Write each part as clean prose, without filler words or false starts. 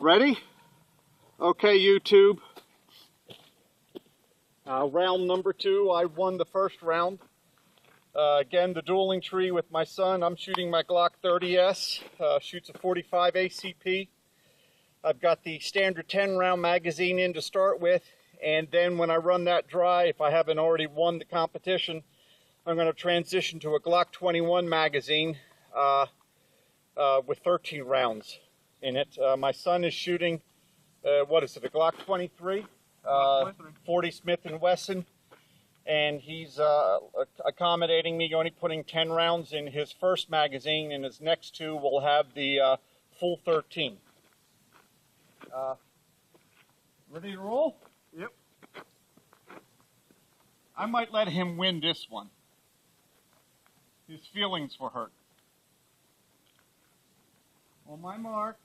Ready? Okay, YouTube. Round number 2. I won the first round. Again, the dueling tree with my son. I'm shooting my Glock 30S. Shoots a 45 ACP. I've got the standard 10 round magazine in to start with, and then when I run that dry, if I haven't already won the competition, I'm going to transition to a Glock 21 magazine with 13 rounds in it. My son is shooting, what is it, a Glock 23? 40 Smith & Wesson, and he's accommodating me, only putting 10 rounds in his first magazine, and his next 2 will have the full 13. Ready to roll? Yep. I might let him win this one. His feelings were hurt. On my mark.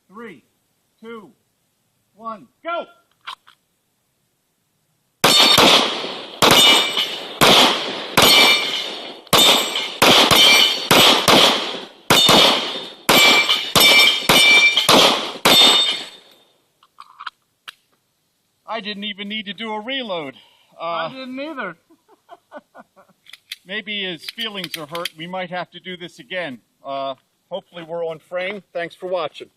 3, 2, 1, go! I didn't even need to do a reload. I didn't either. Maybe his feelings are hurt. We might have to do this again. Hopefully we're on frame. Thanks for watching.